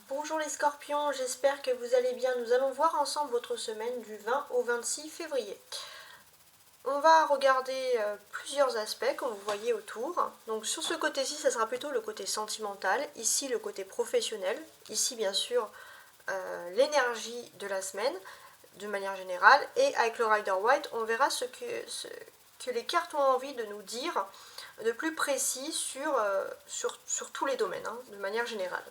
Bonjour les scorpions, j'espère que vous allez bien. Nous allons voir ensemble votre semaine du 20 au 26 février. On va regarder plusieurs aspects comme vous voyez autour. Donc sur ce côté-ci, ça sera plutôt le côté sentimental, ici le côté professionnel, ici bien sûr l'énergie de la semaine de manière générale. Et avec le Rider White, on verra ce que les cartes ont envie de nous dire de plus précis sur tous les domaines, de manière générale.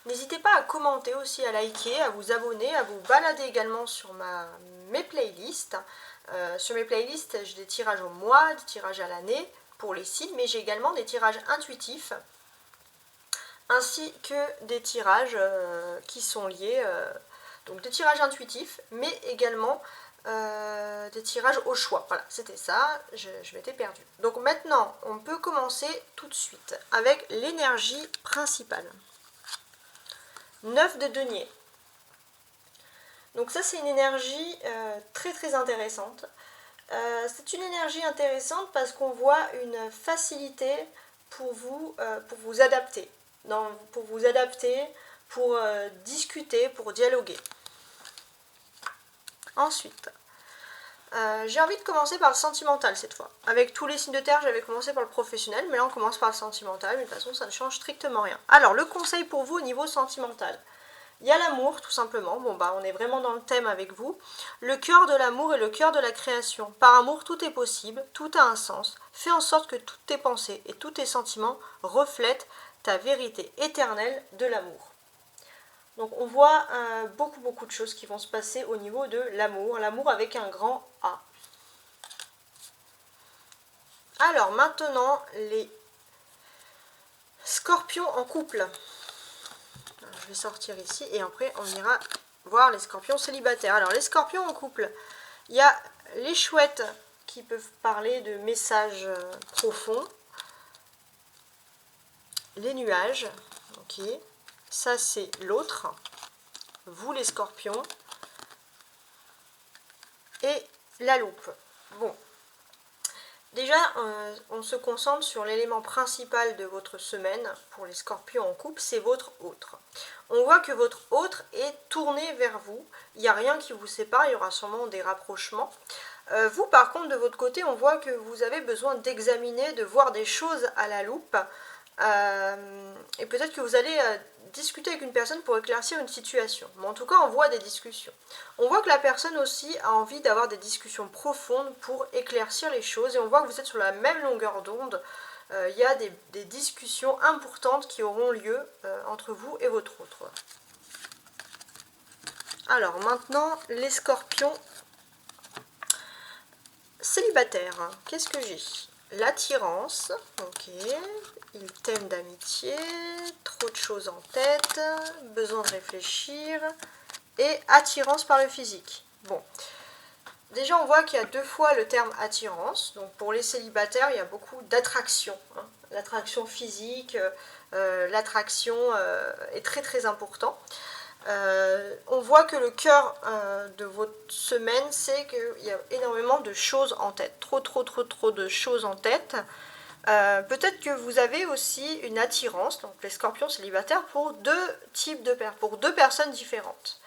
N'hésitez pas à commenter aussi, à liker, à vous abonner, à vous balader également sur mes playlists. Sur mes playlists, j'ai des tirages au mois, des tirages à l'année pour les signes, mais j'ai également des tirages intuitifs, ainsi que des tirages qui sont liés, donc des tirages intuitifs, mais également des tirages au choix. Voilà, c'était ça, je m'étais perdue. Donc maintenant, on peut commencer tout de suite avec l'énergie principale. 9 de denier. Donc ça c'est une énergie très intéressante. C'est une énergie intéressante parce qu'on voit une facilité pour vous adapter. Pour discuter, pour dialoguer. Ensuite, j'ai envie de commencer par le sentimental cette fois. Avec tous les signes de terre, j'avais commencé par le professionnel, mais là on commence par le sentimental, mais de toute façon ça ne change strictement rien. Alors, le conseil pour vous au niveau sentimental. Il y a l'amour, tout simplement. Bon, bah, on est vraiment dans le thème avec vous. Le cœur de l'amour et le cœur de la création. Par amour, tout est possible, tout a un sens. Fais en sorte que toutes tes pensées et tous tes sentiments reflètent ta vérité éternelle de l'amour. Donc on voit beaucoup de choses qui vont se passer au niveau de l'amour. L'amour avec un grand A. Alors maintenant, les scorpions en couple. Je vais sortir ici et après on ira voir les scorpions célibataires. Alors les scorpions en couple, il y a les chouettes qui peuvent parler de messages profonds. Les nuages, ok. Ça c'est l'autre. Vous les scorpions. Et la loupe. Bon. Déjà, on se concentre sur l'élément principal de votre semaine pour les scorpions en couple, c'est votre autre. On voit que votre autre est tourné vers vous, il n'y a rien qui vous sépare, il y aura sûrement des rapprochements. Vous, par contre, de votre côté, on voit que vous avez besoin d'examiner, de voir des choses à la loupe. Et peut-être que vous allez discuter avec une personne pour éclaircir une situation. Mais en tout cas, on voit des discussions. On voit que la personne aussi a envie d'avoir des discussions profondes pour éclaircir les choses. Et on voit que vous êtes sur la même longueur d'onde. Il y a des discussions importantes qui auront lieu entre vous et votre autre. Alors maintenant, les scorpions célibataires. Qu'est-ce que j'ai ? L'attirance, ok, il t'aime d'amitié, trop de choses en tête, besoin de réfléchir, et attirance par le physique. Bon, déjà on voit qu'il y a deux fois le terme attirance, donc pour les célibataires il y a beaucoup d'attraction, l'attraction physique, l'attraction est très important. On voit que le cœur de votre semaine, c'est qu'il y a énormément de choses en tête. Trop de choses en tête. Peut-être que vous avez aussi une attirance, donc les scorpions célibataires, pour pour deux personnes différentes.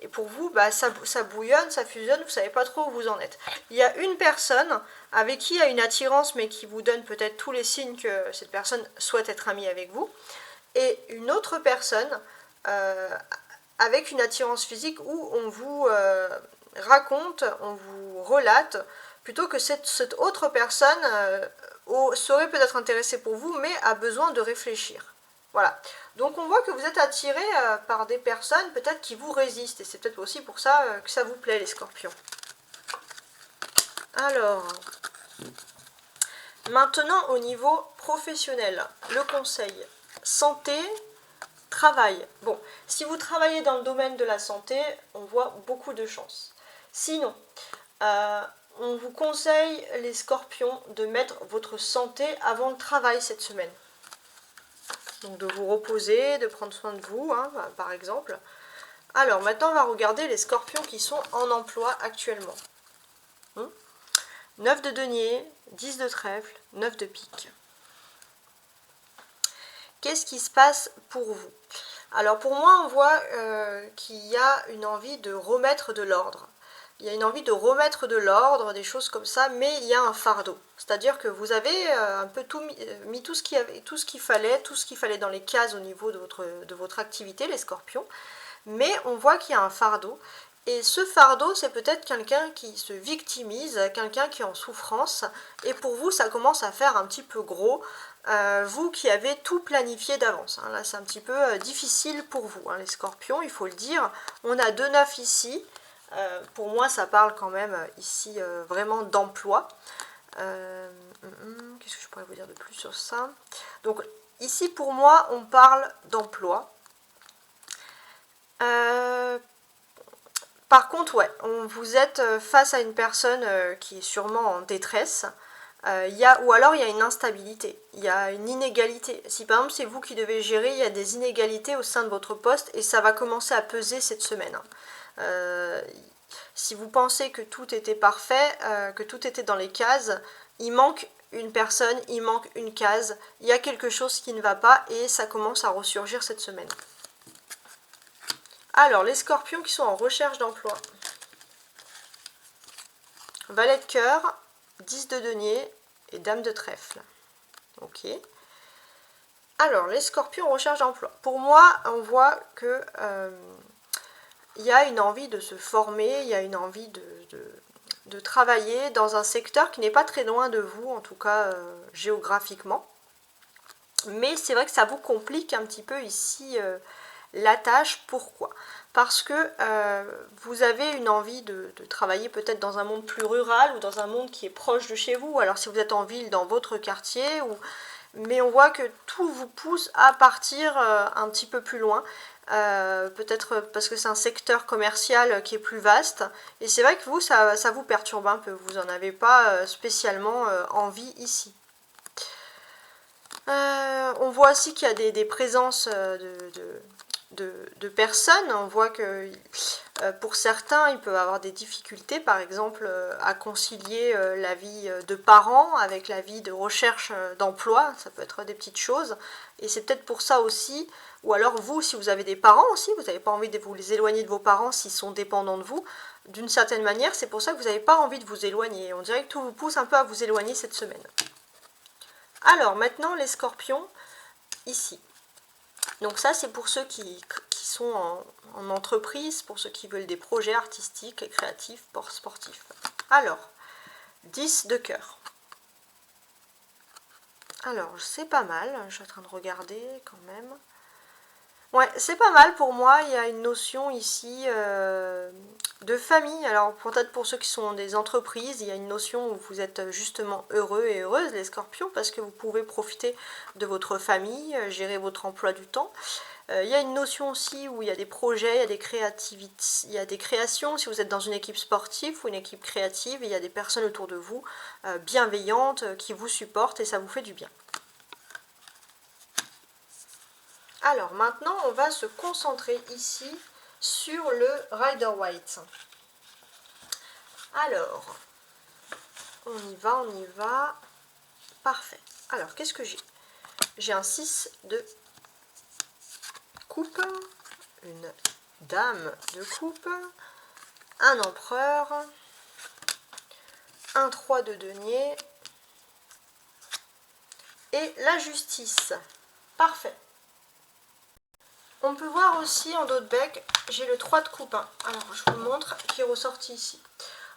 Et pour vous, bah, ça bouillonne, ça fusionne, vous ne savez pas trop où vous en êtes. Il y a une personne avec qui il y a une attirance, mais qui vous donne peut-être tous les signes que cette personne souhaite être amie avec vous. Et une autre personne avec une attirance physique où on vous raconte, on vous relate, plutôt que cette autre personne serait peut-être intéressée pour vous, mais a besoin de réfléchir. Voilà. Donc on voit que vous êtes attiré par des personnes peut-être qui vous résistent, et c'est peut-être aussi pour ça que ça vous plaît, les scorpions. Alors, maintenant au niveau professionnel, le conseil, santé, travail. Bon, si vous travaillez dans le domaine de la santé, on voit beaucoup de chance. Sinon, on vous conseille, les scorpions, de mettre votre santé avant le travail cette semaine. Donc de vous reposer, de prendre soin de vous, par exemple. Alors maintenant, on va regarder les scorpions qui sont en emploi actuellement. 9 de denier, 10 de trèfle, 9 de pique. Qu'est-ce qui se passe pour vous ? Alors pour moi, on voit qu'il y a une envie de remettre de l'ordre. Il y a une envie de remettre de l'ordre, des choses comme ça, mais il y a un fardeau. C'est-à-dire que vous avez un peu mis tout ce qu'il fallait dans les cases au niveau de votre activité, les scorpions, mais on voit qu'il y a un fardeau. Et ce fardeau, c'est peut-être quelqu'un qui se victimise, quelqu'un qui est en souffrance, et pour vous, ça commence à faire un petit peu gros, vous qui avez tout planifié d'avance. Hein. Là, c'est un petit peu difficile pour vous, hein, les scorpions, il faut le dire. On a 2 9 ici. Pour moi, ça parle quand même ici vraiment d'emploi. Qu'est-ce que je pourrais vous dire de plus sur ça? Donc ici, pour moi, on parle d'emploi. Par contre, ouais, vous êtes face à une personne qui est sûrement en détresse. Ou alors il y a une instabilité, il y a une inégalité. Si par exemple c'est vous qui devez gérer, il y a des inégalités au sein de votre poste et ça va commencer à peser cette semaine. Si vous pensez que tout était parfait, que tout était dans les cases, il manque une personne, il manque une case, il y a quelque chose qui ne va pas et ça commence à ressurgir cette semaine. Alors, les scorpions qui sont en recherche d'emploi. Valet de cœur, 10 de denier et dame de trèfle. Ok. Alors, les scorpions en recherche d'emploi. Pour moi, on voit que il y a une envie de se former, il y a une envie de travailler dans un secteur qui n'est pas très loin de vous, en tout cas géographiquement. Mais c'est vrai que ça vous complique un petit peu ici la tâche. Pourquoi? Parce que vous avez une envie de travailler peut-être dans un monde plus rural ou dans un monde qui est proche de chez vous. Alors si vous êtes en ville, dans votre quartier, mais on voit que tout vous pousse à partir un petit peu plus loin. Peut-être parce que c'est un secteur commercial qui est plus vaste. Et c'est vrai que vous, ça vous perturbe un peu. Vous n'en avez pas spécialement envie ici. On voit aussi qu'il y a des présences de personnes. On voit que pour certains, ils peuvent avoir des difficultés, par exemple, à concilier la vie de parents avec la vie de recherche d'emploi. Ça peut être des petites choses. Et c'est peut-être pour ça aussi, ou alors vous, si vous avez des parents aussi, vous n'avez pas envie de vous les éloigner de vos parents s'ils sont dépendants de vous. D'une certaine manière, c'est pour ça que vous n'avez pas envie de vous éloigner. On dirait que tout vous pousse un peu à vous éloigner cette semaine. Alors, maintenant, les scorpions, ici. Donc ça, c'est pour ceux qui sont en entreprise, pour ceux qui veulent des projets artistiques et créatifs, sportifs. Alors, 10 de cœur. Alors, c'est pas mal, je suis en train de regarder quand même. Ouais, c'est pas mal pour moi, il y a une notion ici de famille. Alors peut-être pour ceux qui sont des entreprises, il y a une notion où vous êtes justement heureux et heureuses les scorpions parce que vous pouvez profiter de votre famille, gérer votre emploi du temps. Il y a une notion aussi où il y a des projets, il y a des créativités, il y a des créations. Si vous êtes dans une équipe sportive ou une équipe créative, il y a des personnes autour de vous bienveillantes qui vous supportent et ça vous fait du bien. Alors maintenant, on va se concentrer ici sur le Rider-Waite. Alors, on y va. Parfait. Alors, qu'est-ce que j'ai? J'ai un 6 de coupe, une dame de coupe, un empereur, un 3 de denier et la justice. Parfait. On peut voir aussi en dos de bec, j'ai le 3 de coupe. Alors, je vous le montre, qui est ressorti ici.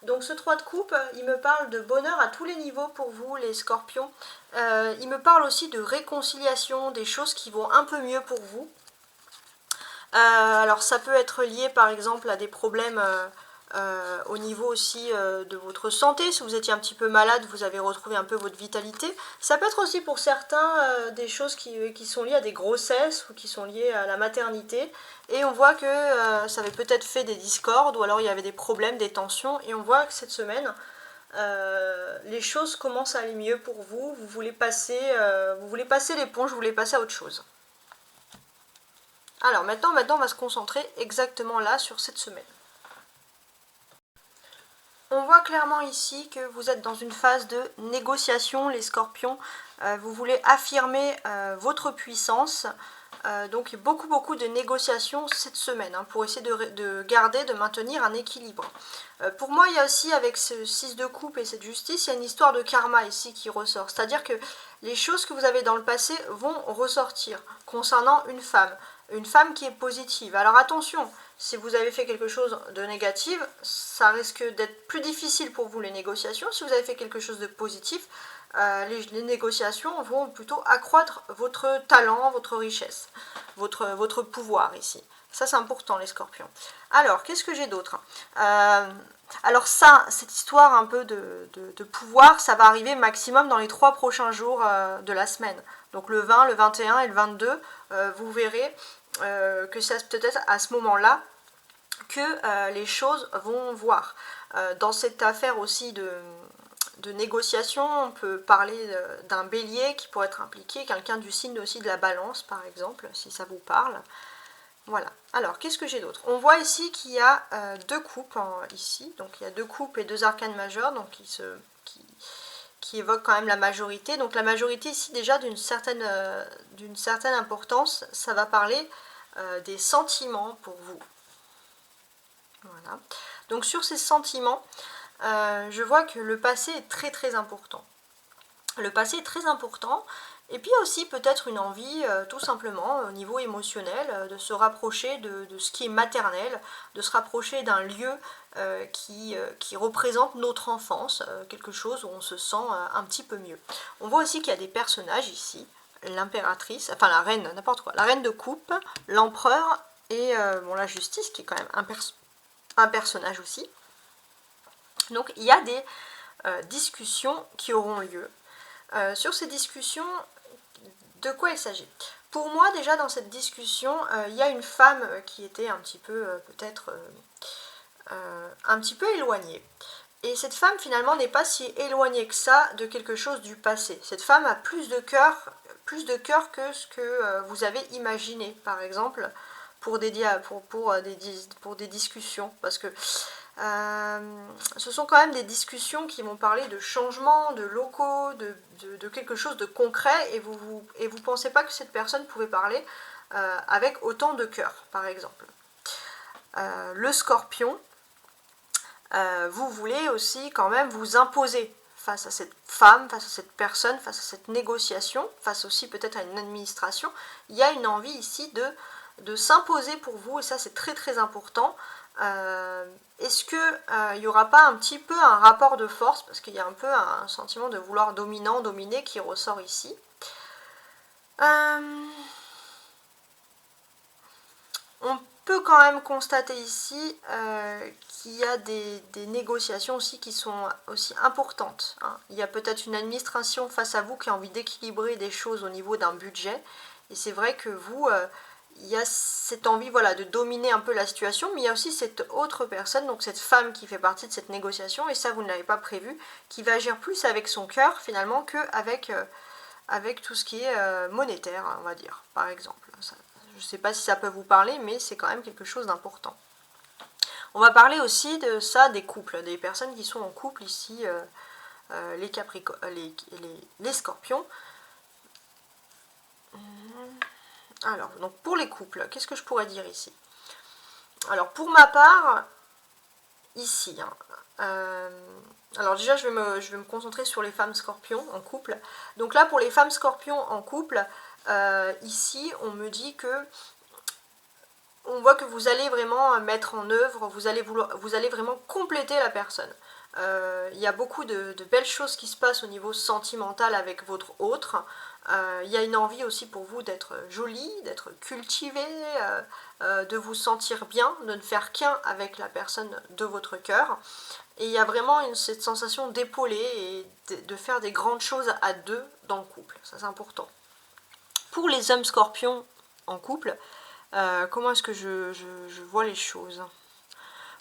Donc ce 3 de coupe, il me parle de bonheur à tous les niveaux pour vous, les scorpions. Il me parle aussi de réconciliation, des choses qui vont un peu mieux pour vous. Alors ça peut être lié par exemple à des problèmes au niveau aussi de votre santé. Si vous étiez un petit peu malade, vous avez retrouvé un peu votre vitalité. Ça peut être aussi pour certains des choses qui sont liées à des grossesses ou qui sont liées à la maternité. Et on voit que ça avait peut-être fait des discordes ou alors il y avait des problèmes, des tensions. Et on voit que cette semaine, les choses commencent à aller mieux pour vous. Vous voulez passer l'éponge, vous voulez passer à autre chose. Alors maintenant, on va se concentrer exactement là sur cette semaine. On voit clairement ici que vous êtes dans une phase de négociation, les scorpions. Vous voulez affirmer votre puissance. Donc beaucoup de négociations cette semaine pour essayer de garder, de maintenir un équilibre. Pour moi, il y a aussi avec ce 6 de coupe et cette justice, il y a une histoire de karma ici qui ressort. C'est-à-dire que les choses que vous avez dans le passé vont ressortir concernant une femme qui est positive. Alors attention, si vous avez fait quelque chose de négatif, ça risque d'être plus difficile pour vous les négociations. Si vous avez fait quelque chose de positif, les négociations vont plutôt accroître votre talent, votre richesse, votre pouvoir ici. Ça, c'est important, les scorpions. Alors, qu'est-ce que j'ai d'autre? Alors ça, cette histoire un peu de pouvoir, ça va arriver maximum dans les 3 prochains jours de la semaine. Donc le 20, le 21 et le 22, vous verrez que c'est peut-être à ce moment-là que les choses vont voir. Dans cette affaire aussi de négociation, on peut parler d'un bélier qui pourrait être impliqué, quelqu'un du signe aussi de la balance par exemple, si ça vous parle. Voilà. Alors, qu'est-ce que j'ai d'autre? On voit ici qu'il y a 2 coupes ici, donc il y a 2 coupes et 2 arcanes majeurs, donc qui évoquent quand même la majorité. Donc la majorité ici déjà d'une certaine importance, ça va parler des sentiments pour vous. Voilà. Donc sur ces sentiments, je vois que le passé est très important. Le passé est très important, et puis aussi peut-être une envie tout simplement au niveau émotionnel de se rapprocher de ce qui est maternel, de se rapprocher d'un lieu qui représente notre enfance, quelque chose où on se sent un petit peu mieux. On voit aussi qu'il y a des personnages ici, l'impératrice, enfin la reine, n'importe quoi, la reine de coupe, l'empereur et bon, la justice qui est quand même un personnage aussi. Donc il y a des discussions qui auront lieu. Sur ces discussions, de quoi il s'agit? Pour moi, déjà dans cette discussion, il y a une femme qui était un petit peu, peut-être, un petit peu éloignée. Et cette femme, finalement, n'est pas si éloignée que ça de quelque chose du passé. Cette femme a plus de cœur que ce que vous avez imaginé, par exemple, pour des discussions. Parce que ce sont quand même des discussions qui vont parler de changements, de locaux, de quelque chose de concret, et vous pensez pas que cette personne pouvait parler avec autant de cœur, par exemple. Le scorpion, vous voulez aussi quand même vous imposer face à cette femme, face à cette personne, face à cette négociation, face aussi peut-être à une administration. Il y a une envie ici de s'imposer pour vous, et ça c'est très important. Est-ce qu'il n'y aura pas un petit peu un rapport de force, parce qu'il y a un peu un sentiment de vouloir dominer qui ressort ici. On peut quand même constater ici qu'il y a des négociations aussi qui sont aussi importantes. Il y a peut-être une administration face à vous qui a envie d'équilibrer des choses au niveau d'un budget, et c'est vrai que vous... il y a cette envie, voilà, de dominer un peu la situation, mais il y a aussi cette autre personne, donc cette femme qui fait partie de cette négociation, et ça vous ne l'avez pas prévu, qui va agir plus avec son cœur finalement qu'avec avec tout ce qui est monétaire, on va dire, par exemple. Ça, je ne sais pas si ça peut vous parler, mais c'est quand même quelque chose d'important. On va parler aussi de ça, des couples, des personnes qui sont en couple ici, les scorpions. Alors, donc pour les couples, qu'est-ce que je pourrais dire ici? Alors, pour ma part, ici, alors déjà, je vais me concentrer sur les femmes scorpions en couple. Donc là, pour les femmes scorpions en couple, ici, on me dit que on voit que vous allez vraiment mettre en œuvre, vous allez vraiment compléter la personne. Il y a beaucoup de belles choses qui se passent au niveau sentimental avec votre autre. Il y a une envie aussi pour vous d'être jolie, d'être cultivée, de vous sentir bien, de ne faire qu'un avec la personne de votre cœur. Et il y a vraiment cette sensation d'épauler et de faire des grandes choses à deux dans le couple. Ça, c'est important. Pour les hommes scorpions en couple, comment est-ce que je vois les choses?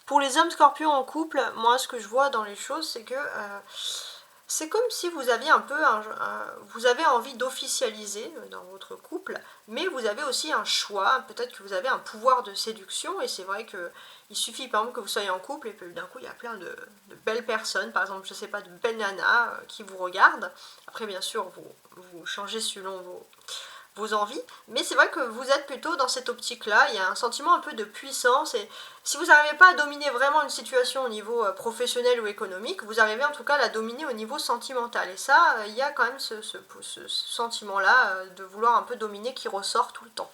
Pour les hommes scorpions en couple, moi ce que je vois dans les choses, c'est que c'est comme si vous aviez un peu vous avez envie d'officialiser dans votre couple, mais vous avez aussi un choix, peut-être que vous avez un pouvoir de séduction, et c'est vrai que il suffit par exemple que vous soyez en couple et que d'un coup il y a plein de belles personnes, par exemple je sais pas, de belles nanas qui vous regardent. Après bien sûr vous changez selon vos envies, mais c'est vrai que vous êtes plutôt dans cette optique-là, il y a un sentiment un peu de puissance, et si vous n'arrivez pas à dominer vraiment une situation au niveau professionnel ou économique, vous arrivez en tout cas à la dominer au niveau sentimental, et ça, il y a quand même ce sentiment-là de vouloir un peu dominer qui ressort tout le temps.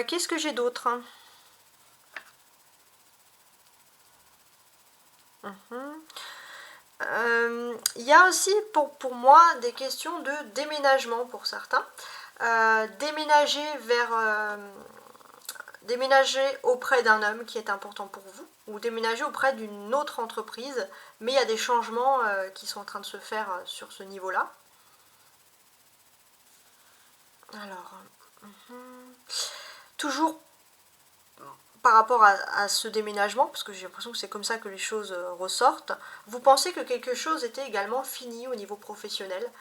Qu'est-ce que j'ai d'autre? Il y a aussi pour moi des questions de déménagement pour certains. Déménager auprès d'un homme qui est important pour vous, ou déménager auprès d'une autre entreprise, mais il y a des changements qui sont en train de se faire sur ce niveau-là. Alors, toujours par rapport à ce déménagement, parce que j'ai l'impression que c'est comme ça que les choses ressortent, vous pensez que quelque chose était également fini au niveau professionnel,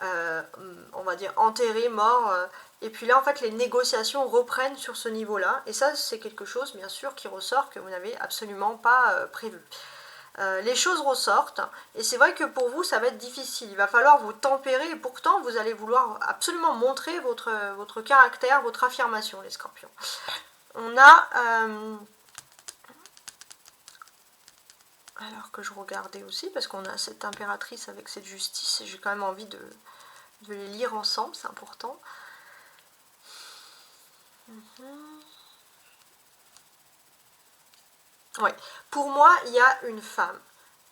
on va dire enterré, mort, et puis là en fait les négociations reprennent sur ce niveau-là, et ça c'est quelque chose bien sûr qui ressort que vous n'avez absolument pas prévu. Les choses ressortent, et c'est vrai que pour vous ça va être difficile, il va falloir vous tempérer, et pourtant vous allez vouloir absolument montrer votre caractère, votre affirmation, les scorpions. On a, alors que je regardais aussi, parce qu'on a cette impératrice avec cette justice, et j'ai quand même envie de les lire ensemble, c'est important. Ouais. Pour moi, il y a une femme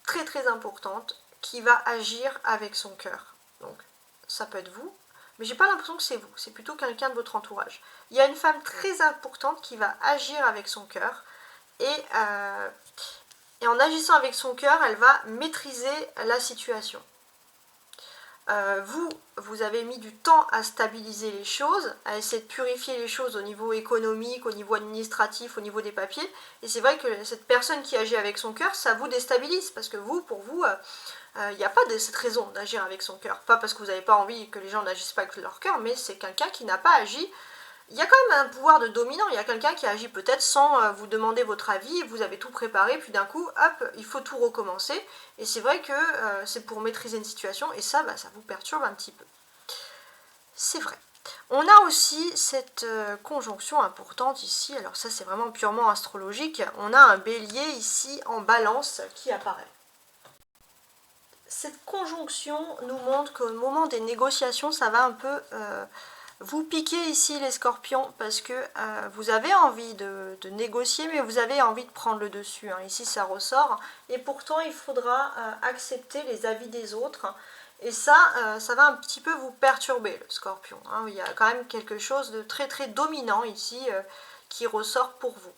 très très importante qui va agir avec son cœur. Donc, ça peut être vous, mais j'ai pas l'impression que c'est vous, c'est plutôt quelqu'un de votre entourage. Il y a une femme très importante qui va agir avec son cœur, et en agissant avec son cœur, elle va maîtriser la situation. Vous avez mis du temps à stabiliser les choses, à essayer de purifier les choses au niveau économique, au niveau administratif, au niveau des papiers, et c'est vrai que cette personne qui agit avec son cœur, ça vous déstabilise, parce que pour vous, il n'y a pas cette raison d'agir avec son cœur. Pas parce que vous n'avez pas envie que les gens n'agissent pas avec leur cœur, mais c'est quelqu'un qui n'a pas agi. Il y a quand même un pouvoir de dominant, il y a quelqu'un qui agit peut-être sans vous demander votre avis, vous avez tout préparé, puis d'un coup, hop, il faut tout recommencer. Et c'est vrai que c'est pour maîtriser une situation, et ça, ça vous perturbe un petit peu. C'est vrai. On a aussi cette conjonction importante ici, alors ça c'est vraiment purement astrologique, on a un bélier ici en balance qui apparaît. Cette conjonction nous montre qu'au moment des négociations, ça va un peu vous piquer ici les scorpions, parce que vous avez envie de négocier, mais vous avez envie de prendre le dessus. Ici ça ressort, et pourtant il faudra accepter les avis des autres. Et ça va un petit peu vous perturber, le scorpion. Il y a quand même quelque chose de très très dominant ici qui ressort pour vous.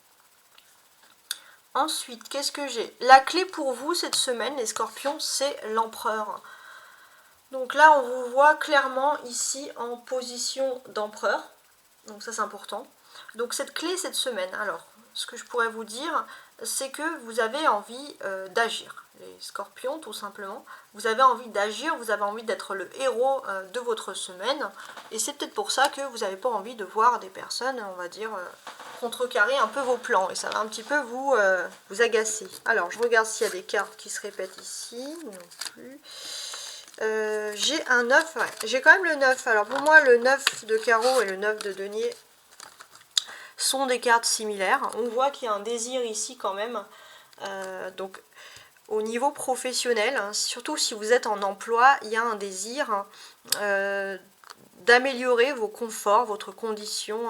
Ensuite, qu'est-ce que j'ai? La clé pour vous cette semaine, les scorpions, c'est l'empereur. Donc là, on vous voit clairement ici en position d'empereur. Donc ça, c'est important. Donc cette clé cette semaine, alors, ce que je pourrais vous dire, c'est que vous avez envie d'agir. Les scorpions, tout simplement. Vous avez envie d'agir, vous avez envie d'être le héros de votre semaine. Et c'est peut-être pour ça que vous n'avez pas envie de voir des personnes, on va dire, contrecarrer un peu vos plans. Et ça va un petit peu vous agacer. Alors, je regarde s'il y a des cartes qui se répètent ici. Non plus. J'ai un 9, ouais. J'ai quand même le 9. Alors pour moi, le 9 de carreau et le 9 de denier sont des cartes similaires. On voit qu'il y a un désir ici quand même. Donc au niveau professionnel, surtout si vous êtes en emploi, il y a un désir d'améliorer vos conforts, votre condition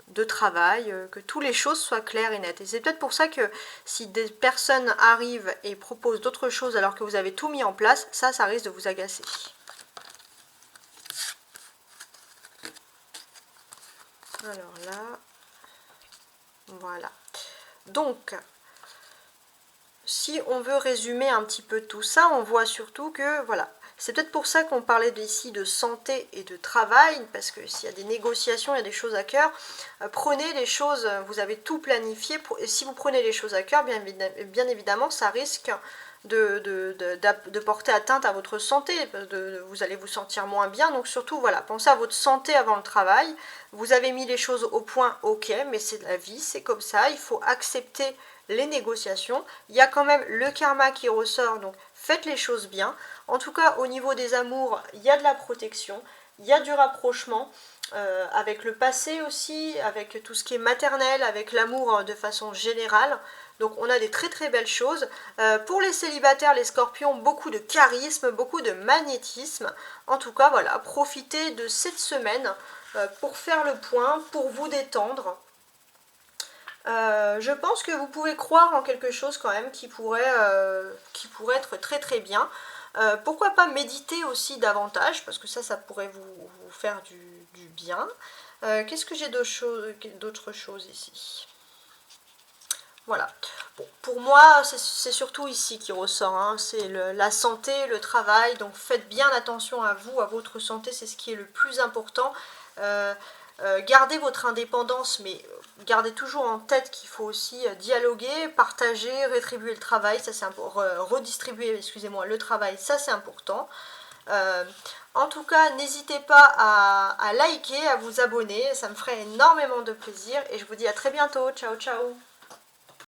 de travail, que toutes les choses soient claires et nettes. Et c'est peut-être pour ça que si des personnes arrivent et proposent d'autres choses alors que vous avez tout mis en place, ça risque de vous agacer. Alors là, voilà. Donc, si on veut résumer un petit peu tout ça, on voit surtout que, voilà, c'est peut-être pour ça qu'on parlait ici de santé et de travail, parce que s'il y a des négociations, il y a des choses à cœur, prenez les choses, vous avez tout planifié, et si vous prenez les choses à cœur, bien évidemment, ça risque de porter atteinte à votre santé, vous allez vous sentir moins bien, donc surtout, voilà, pensez à votre santé avant le travail, vous avez mis les choses au point, ok, mais c'est la vie, c'est comme ça, il faut accepter les négociations, il y a quand même le karma qui ressort, donc faites les choses bien. En tout cas, au niveau des amours, il y a de la protection, il y a du rapprochement avec le passé aussi, avec tout ce qui est maternel, avec l'amour de façon générale. Donc on a des très très belles choses. Pour les célibataires, les scorpions, beaucoup de charisme, beaucoup de magnétisme. En tout cas, voilà, profitez de cette semaine pour faire le point, pour vous détendre. Je pense que vous pouvez croire en quelque chose quand même qui pourrait être très très bien. Pourquoi pas méditer aussi davantage, parce que ça pourrait vous faire du bien. Qu'est-ce que j'ai d'autres choses ici? Voilà. Bon, pour moi, c'est surtout ici qui ressort. Hein. C'est la santé, le travail. Donc faites bien attention à vous, à votre santé. C'est ce qui est le plus important. Gardez votre indépendance, mais gardez toujours en tête qu'il faut aussi dialoguer, partager, rétribuer le travail. Ça c'est redistribuer, excusez-moi, le travail. Ça c'est important. En tout cas, n'hésitez pas à liker, à vous abonner. Ça me ferait énormément de plaisir. Et je vous dis à très bientôt. Ciao, ciao.